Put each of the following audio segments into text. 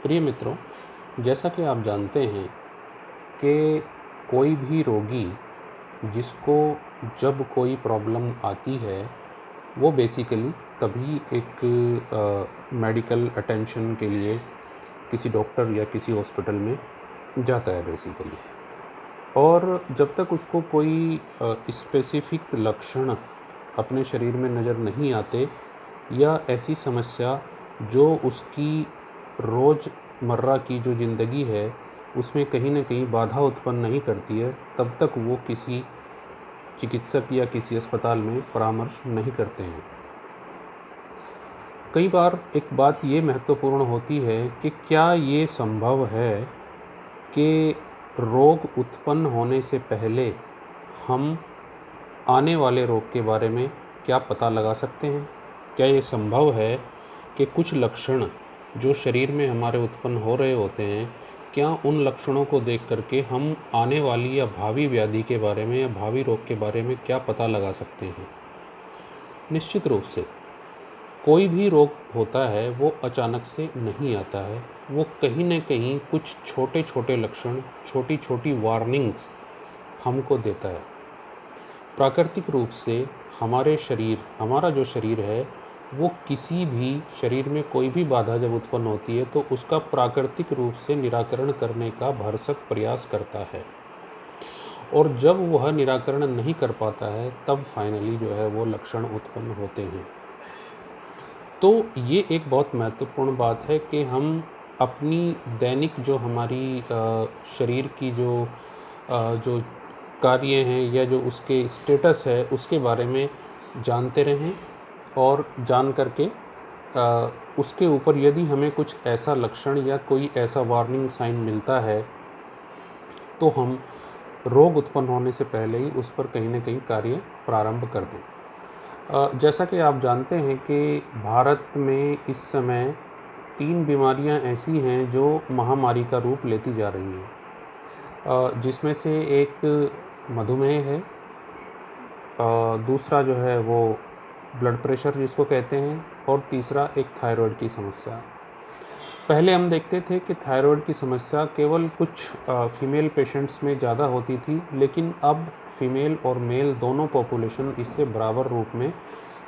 प्रिय मित्रों, जैसा कि आप जानते हैं कि कोई भी रोगी जिसको जब कोई प्रॉब्लम आती है वो बेसिकली तभी एक मेडिकल अटेंशन के लिए किसी डॉक्टर या किसी हॉस्पिटल में जाता है बेसिकली। और जब तक उसको कोई स्पेसिफिक लक्षण अपने शरीर में नज़र नहीं आते या ऐसी समस्या जो उसकी रोज़मर्रा की जो ज़िंदगी है उसमें कहीं न कहीं बाधा उत्पन्न नहीं करती है, तब तक वो किसी चिकित्सक या किसी अस्पताल में परामर्श नहीं करते हैं। कई बार एक बात ये महत्वपूर्ण होती है कि क्या ये संभव है कि रोग उत्पन्न होने से पहले हम आने वाले रोग के बारे में क्या पता लगा सकते हैं? क्या ये संभव है कि कुछ लक्षण जो शरीर में हमारे उत्पन्न हो रहे होते हैं, क्या उन लक्षणों को देख करके हम आने वाली या भावी व्याधि के बारे में या भावी रोग के बारे में क्या पता लगा सकते हैं? निश्चित रूप से कोई भी रोग होता है वो अचानक से नहीं आता है। वो कहीं न कहीं कुछ छोटे-छोटे लक्षण, छोटी-छोटी वार्निंग्स हमको देता है। प्राकृतिक रूप से हमारा जो शरीर है वो किसी भी शरीर में कोई भी बाधा जब उत्पन्न होती है तो उसका प्राकृतिक रूप से निराकरण करने का भरसक प्रयास करता है, और जब वह निराकरण नहीं कर पाता है तब फाइनली जो है वो लक्षण उत्पन्न होते हैं। तो ये एक बहुत महत्वपूर्ण बात है कि हम अपनी दैनिक जो हमारी शरीर की जो कार्य हैं या जो उसके स्टेटस है उसके बारे में जानते रहें, और जान करके उसके ऊपर यदि हमें कुछ ऐसा लक्षण या कोई ऐसा वार्निंग साइन मिलता है तो हम रोग उत्पन्न होने से पहले ही उस पर कहीं न कहीं कार्य प्रारंभ कर दें। जैसा कि आप जानते हैं कि भारत में इस समय 3 बीमारियां ऐसी हैं जो महामारी का रूप लेती जा रही हैं, जिसमें से एक मधुमेह है, दूसरा जो है वो ब्लड प्रेशर जिसको कहते हैं, और तीसरा एक थायराइड की समस्या। पहले हम देखते थे कि थायराइड की समस्या केवल कुछ फीमेल पेशेंट्स में ज़्यादा होती थी, लेकिन अब फीमेल और मेल दोनों पॉपुलेशन इससे बराबर रूप में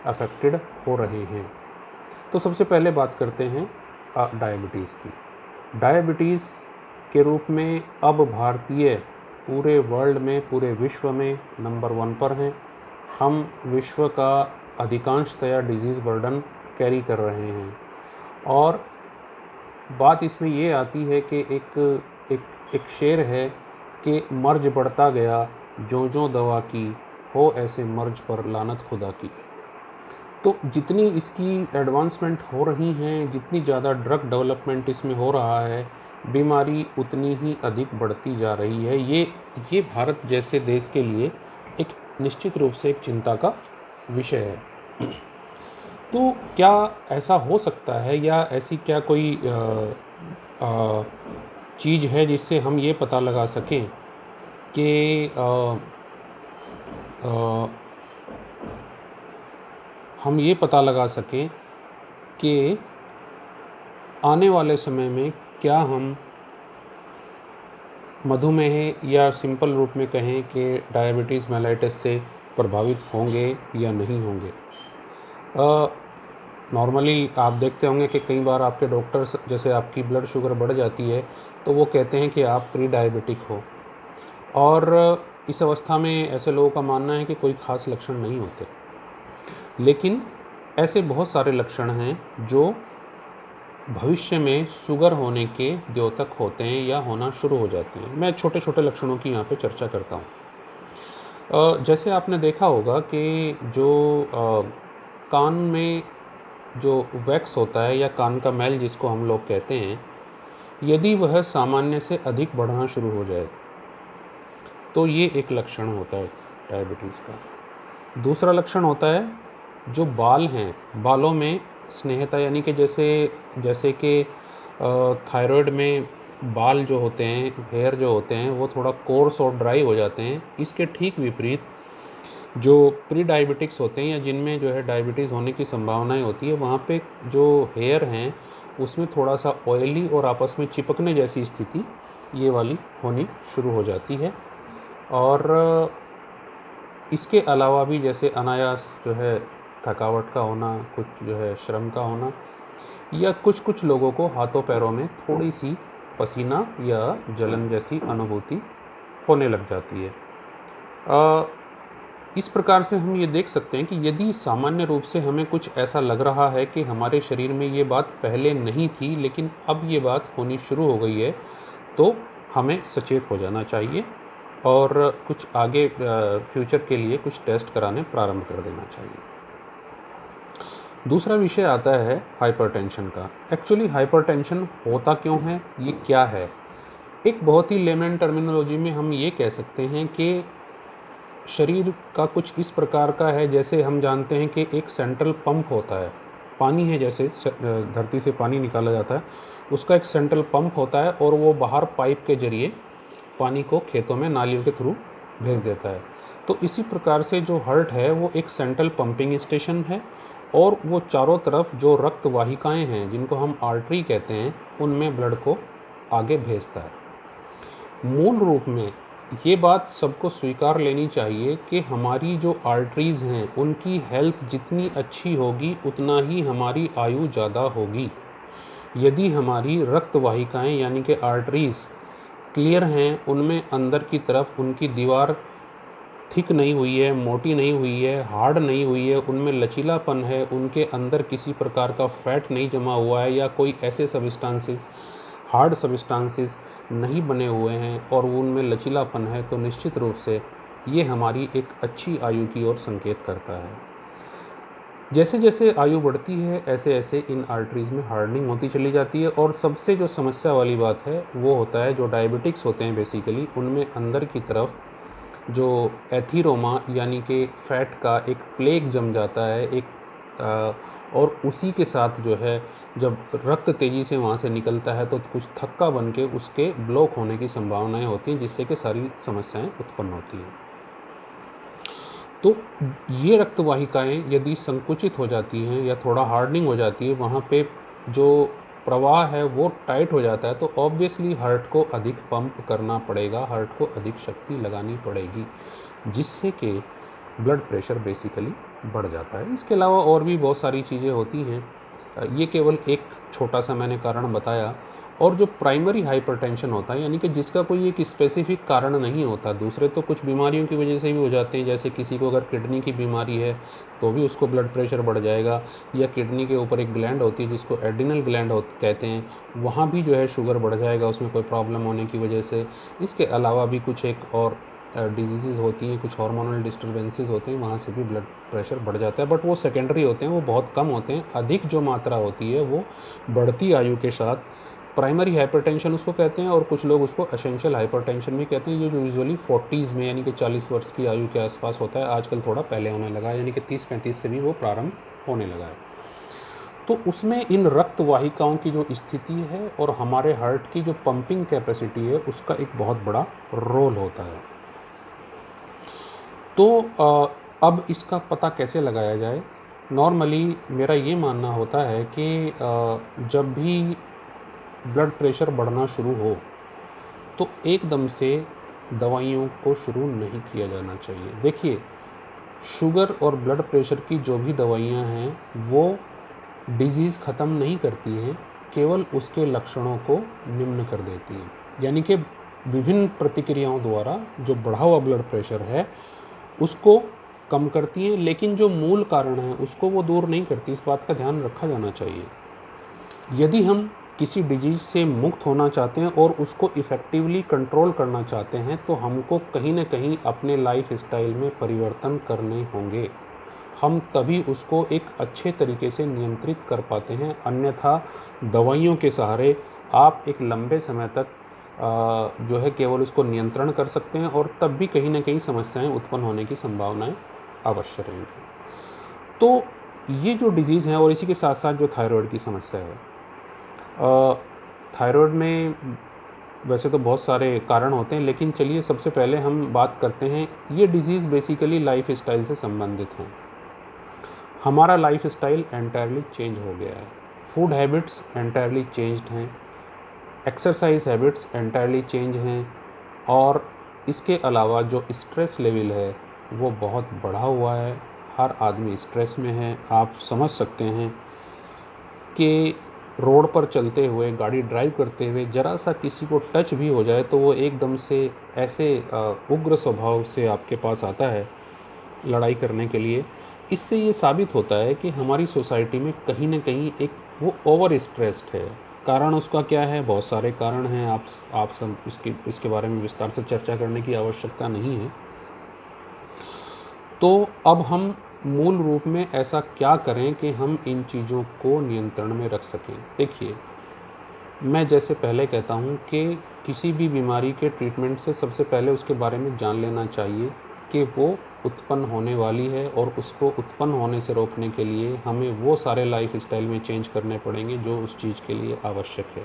अफेक्टेड हो रहे हैं। तो सबसे पहले बात करते हैं डायबिटीज़ की। डायबिटीज़ के रूप में अब भारतीय पूरे वर्ल्ड में, पूरे विश्व में नंबर 1 पर हैं। हम विश्व का अधिकांशतया डिजीज़ बर्डन कैरी कर रहे हैं, और बात इसमें ये आती है कि एक शेर है कि मर्ज बढ़ता गया जो दवा की, हो ऐसे मर्ज पर लानत खुदा की। तो जितनी इसकी एडवांसमेंट हो रही हैं, जितनी ज़्यादा ड्रग डेवलपमेंट इसमें हो रहा है, बीमारी उतनी ही अधिक बढ़ती जा रही है। ये भारत जैसे देश के लिए एक निश्चित रूप से एक चिंता का विषय है। तो क्या ऐसा हो सकता है, या ऐसी क्या कोई चीज़ है जिससे हम ये पता लगा सकें कि हम ये पता लगा सकें कि आने वाले समय में क्या हम मधुमेह या सिंपल रूप में कहें कि डायबिटीज़ मेलाइटिस से प्रभावित होंगे या नहीं होंगे। नॉर्मली आप देखते होंगे कि कई बार आपके डॉक्टर्स, जैसे आपकी ब्लड शुगर बढ़ जाती है तो वो कहते हैं कि आप प्री डायबिटिक हो, और इस अवस्था में ऐसे लोगों का मानना है कि कोई ख़ास लक्षण नहीं होते। लेकिन ऐसे बहुत सारे लक्षण हैं जो भविष्य में शुगर होने के द्योतक होते हैं या होना शुरू हो जाती हैं। मैं छोटे छोटे लक्षणों की यहाँ पे चर्चा करता हूँ। जैसे आपने देखा होगा कि जो कान में जो वैक्स होता है या कान का मैल जिसको हम लोग कहते हैं, यदि वह सामान्य से अधिक बढ़ना शुरू हो जाए तो ये एक लक्षण होता है डायबिटीज़ का। दूसरा लक्षण होता है जो बाल हैं, बालों में स्नेहता, यानी कि जैसे कि थायराइड में बाल जो होते हैं, हेयर जो होते हैं, वो थोड़ा कोर्स और ड्राई हो जाते हैं। इसके ठीक विपरीत जो प्री डायबिटिक्स होते हैं या जिनमें जो है डायबिटीज़ होने की संभावनाएं होती है, वहाँ पे जो हेयर हैं उसमें थोड़ा सा ऑयली और आपस में चिपकने जैसी स्थिति ये वाली होनी शुरू हो जाती है। और इसके अलावा भी जैसे अनायास जो है थकावट का होना, कुछ जो है श्रम का होना, या कुछ कुछ लोगों को हाथों पैरों में थोड़ी सी पसीना या जलन जैसी अनुभूति होने लग जाती है। इस प्रकार से हम ये देख सकते हैं कि यदि सामान्य रूप से हमें कुछ ऐसा लग रहा है कि हमारे शरीर में ये बात पहले नहीं थी लेकिन अब ये बात होनी शुरू हो गई है, तो हमें सचेत हो जाना चाहिए और कुछ आगे फ्यूचर के लिए कुछ टेस्ट कराने प्रारंभ कर देना चाहिए। दूसरा विषय आता है हाइपरटेंशन का। एक्चुअली हाइपरटेंशन होता क्यों है, ये क्या है? एक बहुत ही लेमन टर्मिनोलॉजी में हम ये कह सकते हैं कि शरीर का कुछ इस प्रकार का है, जैसे हम जानते हैं कि एक सेंट्रल पंप होता है, पानी है जैसे धरती से पानी निकाला जाता है, उसका एक सेंट्रल पंप होता है और वो बाहर पाइप के जरिए पानी को खेतों में नालियों के थ्रू भेज देता है। तो इसी प्रकार से जो हार्ट है वो एक सेंट्रल पंपिंग स्टेशन है और वो चारों तरफ जो रक्त वाहिकाएँ हैं जिनको हम आर्टरी कहते हैं, उनमें ब्लड को आगे भेजता है। मूल रूप में ये बात सबको स्वीकार लेनी चाहिए कि हमारी जो आर्टरीज़ हैं उनकी हेल्थ जितनी अच्छी होगी उतना ही हमारी आयु ज़्यादा होगी। यदि हमारी रक्त वाहिकाएँ यानी कि आर्टरीज़ क्लियर हैं, उनमें अंदर की तरफ उनकी दीवार थिक नहीं हुई है, मोटी नहीं हुई है, हार्ड नहीं हुई है, उनमें लचीलापन है, उनके अंदर किसी प्रकार का फैट नहीं जमा हुआ है या कोई ऐसे सब्सटेंसेस, हार्ड सब्सटेंसेस नहीं बने हुए हैं और उनमें लचीलापन है, तो निश्चित रूप से ये हमारी एक अच्छी आयु की ओर संकेत करता है। जैसे जैसे आयु बढ़ती है ऐसे ऐसे इन आर्टरीज़ में हार्डनिंग होती चली जाती है और सबसे जो समस्या वाली बात है वो होता है जो डायबिटिक्स होते हैं बेसिकली, उनमें अंदर की तरफ जो एथीरोमा यानी कि फैट का एक प्लेग जम जाता है और उसी के साथ जो है जब रक्त तेज़ी से वहाँ से निकलता है तो कुछ थक्का बन के उसके ब्लॉक होने की संभावनाएं होती हैं, जिससे कि सारी समस्याएं उत्पन्न होती हैं। तो ये रक्त वाहिकाएँ यदि संकुचित हो जाती हैं या थोड़ा हार्डनिंग हो जाती है, वहाँ पे जो प्रवाह है वो टाइट हो जाता है, तो ऑब्वियसली हार्ट को अधिक पंप करना पड़ेगा, हार्ट को अधिक शक्ति लगानी पड़ेगी, जिससे कि ब्लड प्रेशर बेसिकली बढ़ जाता है। इसके अलावा और भी बहुत सारी चीज़ें होती हैं, ये केवल एक छोटा सा मैंने कारण बताया। और जो प्राइमरी हाइपरटेंशन होता है यानी कि जिसका कोई एक स्पेसिफिक कारण नहीं होता, दूसरे तो कुछ बीमारियों की वजह से भी हो जाते हैं, जैसे किसी को अगर किडनी की बीमारी है तो भी उसको ब्लड प्रेशर बढ़ जाएगा, या किडनी के ऊपर एक ग्लैंड होती है जिसको एड्रिनल ग्लैंड कहते हैं, वहाँ भी जो है शुगर बढ़ जाएगा उसमें कोई प्रॉब्लम होने की वजह से। इसके अलावा भी कुछ एक और डिजीज़ होती हैं, कुछ हार्मोनल डिस्टर्बेंसेस होते हैं, वहाँ से भी ब्लड प्रेशर बढ़ जाता है, बट वो सेकेंडरी होते हैं, वो बहुत कम होते हैं। अधिक जो मात्रा होती है वो बढ़ती आयु के साथ प्राइमरी हाइपरटेंशन उसको कहते हैं और कुछ लोग उसको एसेंशियल हाइपरटेंशन भी कहते हैं। ये जो यूजुअली 40s में यानी कि 40 वर्ष की आयु के आसपास होता है, आजकल थोड़ा पहले होने लगा है, यानी कि 30-35 से भी वो प्रारंभ होने लगा है। तो उसमें इन रक्त वाहिकाओं की जो स्थिति है और हमारे हार्ट की जो पंपिंग कैपेसिटी है उसका एक बहुत बड़ा रोल होता है। तो अब इसका पता कैसे लगाया जाए? नॉर्मली मेरा ये मानना होता है कि जब भी ब्लड प्रेशर बढ़ना शुरू हो तो एकदम से दवाइयों को शुरू नहीं किया जाना चाहिए। देखिए, शुगर और ब्लड प्रेशर की जो भी दवाइयाँ हैं वो डिजीज़ ख़त्म नहीं करती हैं, केवल उसके लक्षणों को निम्न कर देती हैं। यानी कि विभिन्न प्रतिक्रियाओं द्वारा जो बढ़ा हुआ ब्लड प्रेशर है उसको कम करती हैं, लेकिन जो मूल कारण है उसको वो दूर नहीं करती। इस बात का ध्यान रखा जाना चाहिए। यदि हम किसी डिजीज़ से मुक्त होना चाहते हैं और उसको इफ़ेक्टिवली कंट्रोल करना चाहते हैं तो हमको कहीं ना कहीं अपने लाइफ स्टाइल में परिवर्तन करने होंगे। हम तभी उसको एक अच्छे तरीके से नियंत्रित कर पाते हैं, अन्यथा दवाइयों के सहारे आप एक लंबे समय तक जो है केवल उसको नियंत्रण कर सकते हैं और तब भी कहीं ना कहीं समस्याएं उत्पन्न होने की संभावनाएं अवश्य रहेंगी। तो ये जो डिज़ीज़ हैं और इसी के साथ साथ जो थायराइड की समस्या है, थायराइड में वैसे तो बहुत सारे कारण होते हैं, लेकिन चलिए सबसे पहले हम बात करते हैं, ये डिज़ीज़ बेसिकली लाइफ स्टाइल से संबंधित हैं। हमारा लाइफ स्टाइल एंटायरली चेंज हो गया है। फूड हैबिट्स एंटायरली चेंज्ड हैं, एक्सरसाइज हैबिट्स एंटायरली चेंज हैं, और इसके अलावा जो स्ट्रेस लेवल है वो बहुत बढ़ा हुआ है। हर आदमी स्ट्रेस में है। आप समझ सकते हैं कि रोड पर चलते हुए, गाड़ी ड्राइव करते हुए ज़रा सा किसी को टच भी हो जाए तो वो एकदम से ऐसे उग्र स्वभाव से आपके पास आता है लड़ाई करने के लिए। इससे ये साबित होता है कि हमारी सोसाइटी में कहीं ना कहीं एक वो ओवर स्ट्रेस्ड है। कारण उसका क्या है? बहुत सारे कारण हैं। आप सब इसके बारे में विस्तार से चर्चा करने की आवश्यकता नहीं है। तो अब हम मूल रूप में ऐसा क्या करें कि हम इन चीज़ों को नियंत्रण में रख सकें? देखिए, मैं जैसे पहले कहता हूँ कि किसी भी बीमारी के ट्रीटमेंट से सबसे पहले उसके बारे में जान लेना चाहिए कि वो उत्पन्न होने वाली है, और उसको उत्पन्न होने से रोकने के लिए हमें वो सारे लाइफ स्टाइल में चेंज करने पड़ेंगे जो उस चीज़ के लिए आवश्यक है।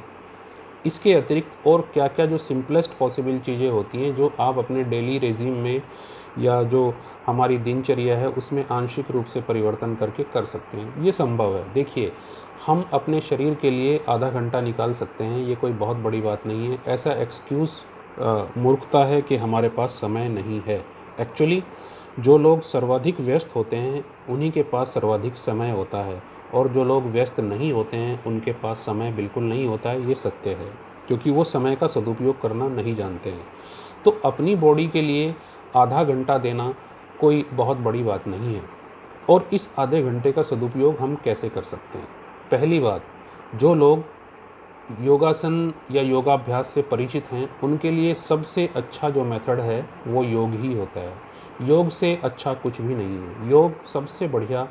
इसके अतिरिक्त और क्या क्या जो सिंपलेस्ट पॉसिबल चीज़ें होती हैं जो आप अपने डेली रेजिम में या जो हमारी दिनचर्या है उसमें आंशिक रूप से परिवर्तन करके कर सकते हैं, ये संभव है। देखिए, हम अपने शरीर के लिए आधा घंटा निकाल सकते हैं, ये कोई बहुत बड़ी बात नहीं है। ऐसा एक्सक्यूज़ मूर्खता है कि हमारे पास समय नहीं है। एक्चुअली जो लोग सर्वाधिक व्यस्त होते हैं उन्हीं के पास सर्वाधिक समय होता है, और जो लोग व्यस्त नहीं होते हैं उनके पास समय बिल्कुल नहीं होता है। ये सत्य है, क्योंकि वो समय का सदुपयोग करना नहीं जानते हैं। तो अपनी बॉडी के लिए आधा घंटा देना कोई बहुत बड़ी बात नहीं है। और इस आधे घंटे का सदुपयोग हम कैसे कर सकते हैं? पहली बात, जो लोग योगासन या योगाभ्यास से परिचित हैं उनके लिए सबसे अच्छा जो मेथड है वो योग ही होता है। योग से अच्छा कुछ भी नहीं है। योग सबसे बढ़िया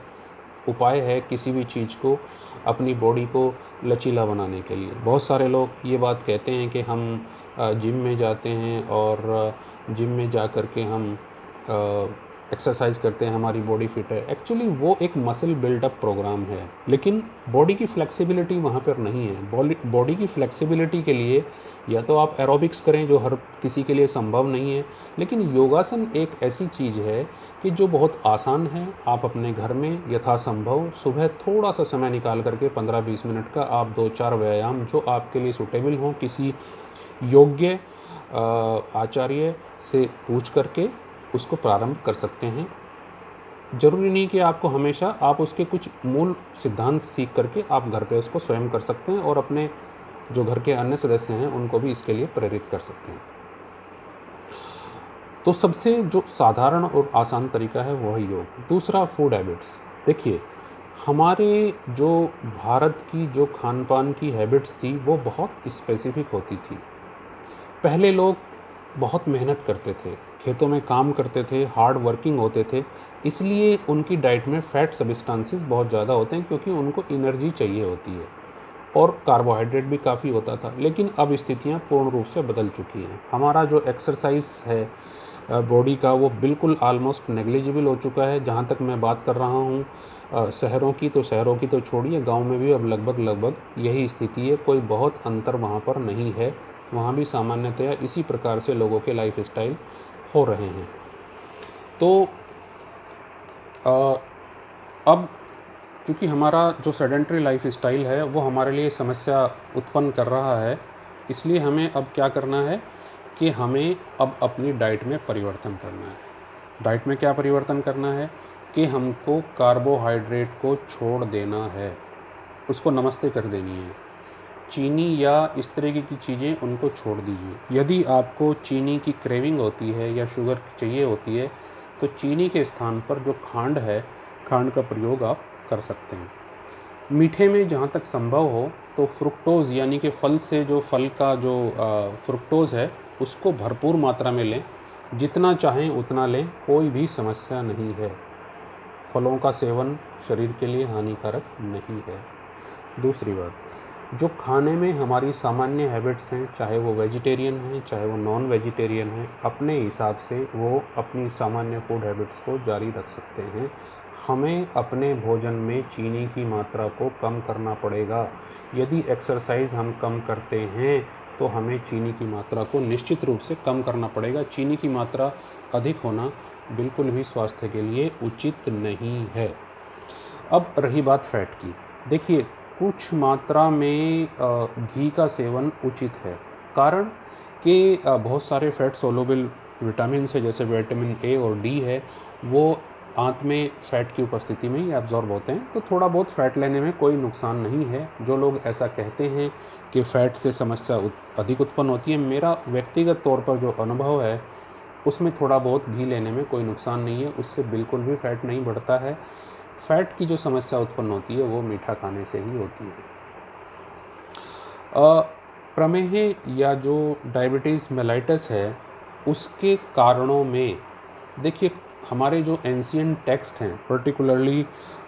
उपाय है किसी भी चीज़ को, अपनी बॉडी को लचीला बनाने के लिए। बहुत सारे लोग ये बात कहते हैं कि हम जिम में जाते हैं और जिम में जा कर के हम एक्सरसाइज करते हैं, हमारी बॉडी फिट है। एक्चुअली वो एक मसल बिल्डअप प्रोग्राम है, लेकिन बॉडी की फ्लेक्सिबिलिटी वहाँ पर नहीं है। बॉडी की फ्लेक्सिबिलिटी के लिए या तो आप एरोबिक्स करें, जो हर किसी के लिए संभव नहीं है, लेकिन योगासन एक ऐसी चीज़ है कि जो बहुत आसान है। आप अपने घर में यथासंभव सुबह थोड़ा सा समय निकाल करके 15-20 मिनट का आप 2-4 व्यायाम जो आपके लिए सूटेबल हों, किसी योग्य आचार्य से पूछ करके उसको प्रारंभ कर सकते हैं। ज़रूरी नहीं कि आपको हमेशा आप उसके कुछ मूल सिद्धांत सीख करके आप घर पे उसको स्वयं कर सकते हैं, और अपने जो घर के अन्य सदस्य हैं उनको भी इसके लिए प्रेरित कर सकते हैं। तो सबसे जो साधारण और आसान तरीका है वो है योग। दूसरा, फूड हैबिट्स। देखिए, हमारे जो भारत की जो खान पान की हैबिट्स थी वो बहुत स्पेसिफिक होती थी। पहले लोग बहुत मेहनत करते थे, खेतों में काम करते थे, हार्ड वर्किंग होते थे, इसलिए उनकी डाइट में फ़ैट सब्सटेंसेस बहुत ज़्यादा होते हैं, क्योंकि उनको एनर्जी चाहिए होती है, और कार्बोहाइड्रेट भी काफ़ी होता था। लेकिन अब स्थितियाँ पूर्ण रूप से बदल चुकी हैं। हमारा जो एक्सरसाइज है बॉडी का, वो बिल्कुल ऑलमोस्ट नेग्लिजिबल हो चुका है। जहाँ तक मैं बात कर रहा हूँ शहरों की तो छोड़िए, गांव में भी अब लगभग यही स्थिति है। कोई बहुत अंतर वहाँ पर नहीं है। वहाँ भी सामान्यतया इसी प्रकार से लोगों के लाइफ स्टाइल हो रहे हैं। तो अब चूँकि हमारा जो सेडेंट्री लाइफ स्टाइल है वो हमारे लिए समस्या उत्पन्न कर रहा है, इसलिए हमें अब क्या करना है कि हमें अब अपनी डाइट में परिवर्तन करना है। डाइट में क्या परिवर्तन करना है कि हमको कार्बोहाइड्रेट को छोड़ देना है, उसको नमस्ते कर देनी है। चीनी या इस तरीके की चीज़ें उनको छोड़ दीजिए। यदि आपको चीनी की क्रेविंग होती है या शुगर चाहिए होती है तो चीनी के स्थान पर जो खांड है, खांड का प्रयोग आप कर सकते हैं। मीठे में जहाँ तक संभव हो तो फ्रुक्टोज़, यानी कि फल से जो फल का जो फ्रुक्टोज़ है उसको भरपूर मात्रा में लें। जितना चाहें उतना लें, कोई भी समस्या नहीं है। फलों का सेवन शरीर के लिए हानिकारक नहीं है। दूसरी बात, जो खाने में हमारी सामान्य हैबिट्स हैं, चाहे वो वेजिटेरियन हैं चाहे वो नॉन वेजिटेरियन हैं, अपने हिसाब से वो अपनी सामान्य फूड हैबिट्स को जारी रख सकते हैं। हमें अपने भोजन में चीनी की मात्रा को कम करना पड़ेगा। यदि एक्सरसाइज हम कम करते हैं तो हमें चीनी की मात्रा को निश्चित रूप से कम करना पड़ेगा। चीनी की मात्रा अधिक होना बिल्कुल भी स्वास्थ्य के लिए उचित नहीं है। अब रही बात फ़ैट की। देखिए, कुछ मात्रा में घी का सेवन उचित है। कारण कि बहुत सारे फैट सोलुबल विटामिन है, जैसे विटामिन ए और डी है, वो आंत में फ़ैट की उपस्थिति में ही एब्जॉर्ब होते हैं। तो थोड़ा बहुत फ़ैट लेने में कोई नुकसान नहीं है। जो लोग ऐसा कहते हैं कि फ़ैट से समस्या अधिक उत्पन्न होती है, मेरा व्यक्तिगत तौर पर जो अनुभव है उसमें थोड़ा बहुत घी लेने में कोई नुकसान नहीं है, उससे बिल्कुल भी फ़ैट नहीं बढ़ता है। फ़ैट की जो समस्या उत्पन्न होती है वो मीठा खाने से ही होती है। प्रमेह या जो डायबिटीज़ मेलाइटस है, उसके कारणों में देखिए, हमारे जो एंशिएंट टेक्स्ट हैं, पर्टिकुलरली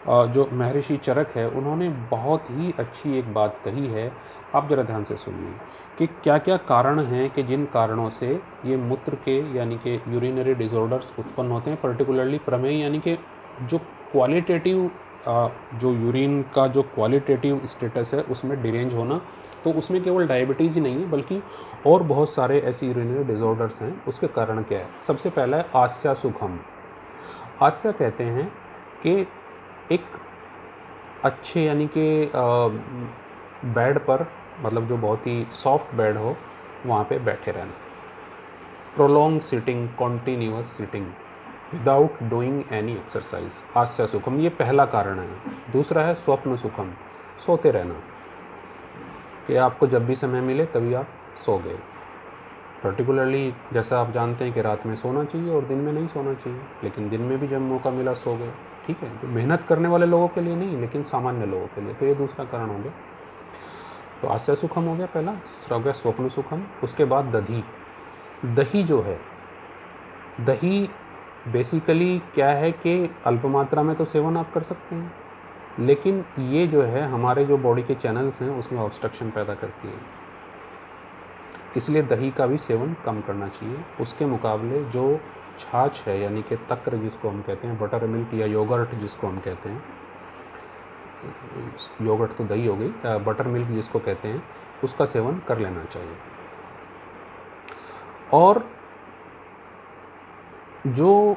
जो महर्षि चरक है, उन्होंने बहुत ही अच्छी एक बात कही है। आप ज़रा ध्यान से सुनिए कि क्या क्या कारण हैं कि जिन कारणों से ये मूत्र के यानी कि यूरिनरी डिसऑर्डर्स उत्पन्न होते हैं। पर्टिकुलरली प्रमेय यानी कि जो क्वालिटेटिव जो यूरिन का जो क्वालिटेटिव स्टेटस है उसमें डिरेंज होना। तो उसमें केवल डायबिटीज़ ही नहीं है बल्कि और बहुत सारे ऐसे यूरिनरी डिसऑर्डर्स हैं। उसके कारण क्या है? सबसे पहला है आस्या सुखम। आस्या कहते हैं कि एक अच्छे यानी कि बेड पर, मतलब जो बहुत ही सॉफ्ट बेड हो, वहाँ पे बैठे रहना। Prolong sitting, continuous sitting without doing any exercise, आस्या सुखम, ये पहला कारण है। दूसरा है स्वप्न सुखम, सोते रहना, कि आपको जब भी समय मिले तभी आप सो गए। पर्टिकुलरली जैसा आप जानते हैं कि रात में सोना चाहिए और दिन में नहीं सोना चाहिए, लेकिन दिन में भी जब मौका मिला सो गए। ठीक है, तो मेहनत करने वाले लोगों के लिए नहीं, लेकिन सामान्य लोगों के लिए। तो ये दूसरा कारण हो गया। तो आस्या सुखम हो गया पहला। दूसरा हो गया स्वप्न सुखम। उसके बाद दही। दही जो है, दही बेसिकली क्या है कि अल्प मात्रा में तो सेवन आप कर सकते हैं, लेकिन ये जो है हमारे जो बॉडी के चैनल्स हैं उसमें ऑब्स्ट्रक्शन पैदा करती है, इसलिए दही का भी सेवन कम करना चाहिए। उसके मुकाबले जो छाछ है यानी कि तक्र जिसको हम कहते हैं, बटर मिल्क या योगर्ट जिसको हम कहते हैं, योगर्ट तो दही हो गई, बटर मिल्क जिसको कहते हैं, उसका सेवन कर लेना चाहिए। और जो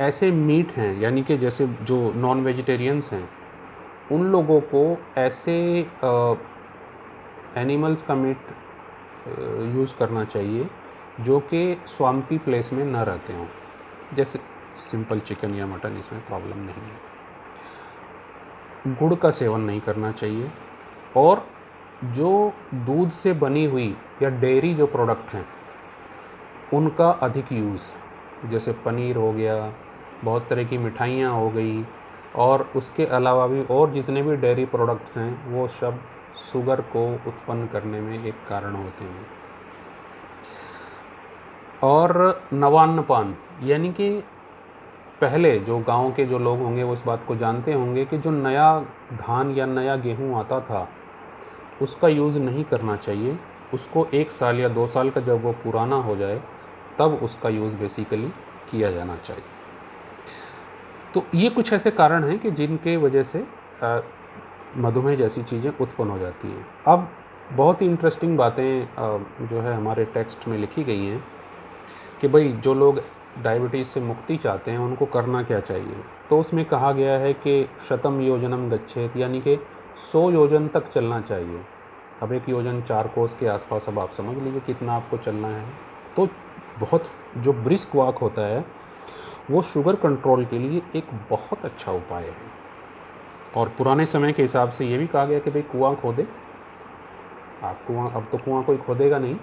ऐसे मीट हैं यानी कि जैसे जो नॉन वेजिटेरियंस हैं, उन लोगों को ऐसे एनिमल्स का मीट यूज़ करना चाहिए जो कि स्वाम्पी प्लेस में न रहते हों, जैसे सिंपल चिकन या मटन, इसमें प्रॉब्लम नहीं है। गुड़ का सेवन नहीं करना चाहिए। और जो दूध से बनी हुई या डेयरी जो प्रोडक्ट हैं उनका अधिक यूज़, जैसे पनीर हो गया, बहुत तरह की मिठाइयाँ हो गई, और उसके अलावा भी और जितने भी डेयरी प्रोडक्ट्स हैं वो सब शुगर को उत्पन्न करने में एक कारण होते हैं। और नवान्नपान यानी कि पहले जो गांव के जो लोग होंगे वो इस बात को जानते होंगे कि जो नया धान या नया गेहूं आता था उसका यूज़ नहीं करना चाहिए। उसको 1 साल या 2 साल का जब वो पुराना हो जाए तब उसका यूज़ बेसिकली किया जाना चाहिए। तो ये कुछ ऐसे कारण हैं कि जिनके वजह से मधुमेह जैसी चीज़ें उत्पन्न हो जाती हैं। अब बहुत ही इंटरेस्टिंग बातें जो है हमारे टेक्स्ट में लिखी गई हैं कि भाई जो लोग डायबिटीज़ से मुक्ति चाहते हैं उनको करना क्या चाहिए। तो उसमें कहा गया है कि शतम योजनम गच्छेत, यानी कि 100 योजन तक चलना चाहिए। अब 1 योजन 4 कोस के आसपास, अब आप समझ लीजिए कितना आपको चलना है। तो बहुत जो ब्रिस्क वॉक होता है वो शुगर कंट्रोल के लिए एक बहुत अच्छा उपाय है। और पुराने समय के हिसाब से ये भी कहा गया कि भाई कुआं खोदे, आप कुआं, अब तो कुआं कोई खोदेगा नहीं,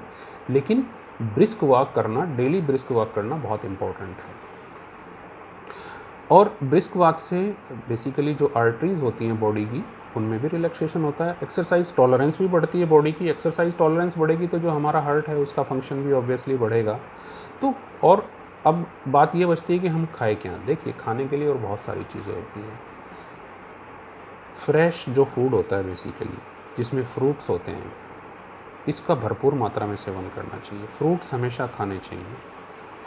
लेकिन ब्रिस्क वॉक करना, डेली ब्रिस्क वॉक करना बहुत इम्पोर्टेंट है। और ब्रिस्क वॉक से बेसिकली जो आर्टरीज होती हैं बॉडी की, उनमें भी रिलैक्सेशन होता है। एक्सरसाइज टॉलरेंस भी बढ़ती है बॉडी की। एक्सरसाइज टॉलरेंस बढ़ेगी तो जो हमारा हार्ट है उसका फंक्शन भी ऑब्वियसली बढ़ेगा। तो और अब बात ये बचती है कि हम खाए क्या। देखिए, खाने के लिए और बहुत सारी चीज़ें होती हैं। फ्रेश जो फूड होता है बेसिकली, जिसमें फ्रूट्स होते हैं, इसका भरपूर मात्रा में सेवन करना चाहिए। फ्रूट्स हमेशा खाने चाहिए।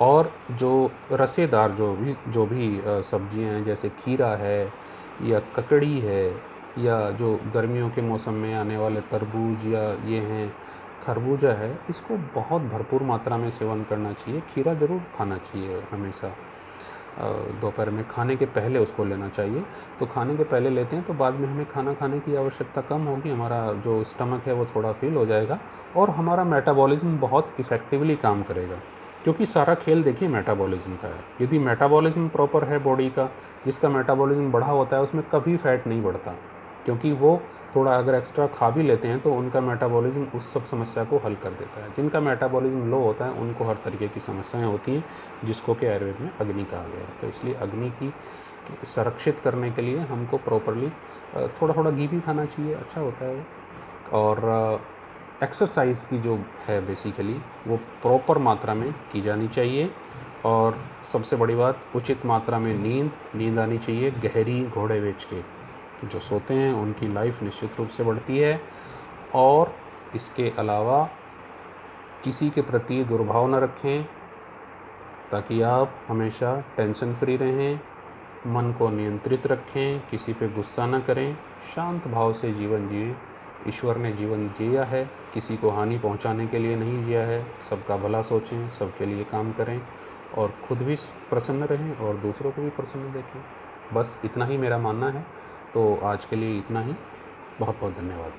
और जो रसेदार जो भी सब्जियां हैं, जैसे खीरा है या ककड़ी है, या जो गर्मियों के मौसम में आने वाले तरबूज या ये हैं खरबूजा है, इसको बहुत भरपूर मात्रा में सेवन करना चाहिए। खीरा ज़रूर खाना चाहिए हमेशा। दोपहर में खाने के पहले उसको लेना चाहिए। तो खाने के पहले लेते हैं तो बाद में हमें खाना खाने की आवश्यकता कम होगी, हमारा जो स्टमक है वो थोड़ा फील हो जाएगा और हमारा मेटाबॉलिज्म बहुत इफ़ेक्टिवली काम करेगा, क्योंकि सारा खेल देखिए मेटाबॉलिज्म का है। यदि मेटाबॉलिज्म प्रॉपर है बॉडी का, जिसका मेटाबॉलिज्म बढ़ा होता है उसमें कभी फैट नहीं बढ़ता, क्योंकि वो थोड़ा अगर एक्स्ट्रा खा भी लेते हैं तो उनका मेटाबॉलिज्म उस सब समस्या को हल कर देता है। जिनका मेटाबॉलिज्म लो होता है उनको हर तरीके की समस्याएं होती हैं, जिसको कि आयुर्वेद में अग्नि कहा गया है। तो इसलिए अग्नि की संरक्षित करने के लिए हमको प्रॉपरली थोड़ा थोड़ा घी भी खाना चाहिए, अच्छा होता है वो। और एक्सरसाइज की जो है बेसिकली वो प्रॉपर मात्रा में की जानी चाहिए। और सबसे बड़ी बात, उचित मात्रा में नींद आनी चाहिए। गहरी घोड़े बेच के जो सोते हैं उनकी लाइफ निश्चित रूप से बढ़ती है। और इसके अलावा किसी के प्रति दुर्भाव न रखें, ताकि आप हमेशा टेंशन फ्री रहें, मन को नियंत्रित रखें, किसी पे गुस्सा न करें, शांत भाव से जीवन जिएं। ईश्वर ने जीवन जिया है, किसी को हानि पहुंचाने के लिए नहीं जिया है। सबका भला सोचें, सबके लिए काम करें और खुद भी प्रसन्न रहें और दूसरों को भी प्रसन्न देखें। बस इतना ही मेरा मानना है। तो आज के लिए इतना ही। बहुत बहुत धन्यवाद।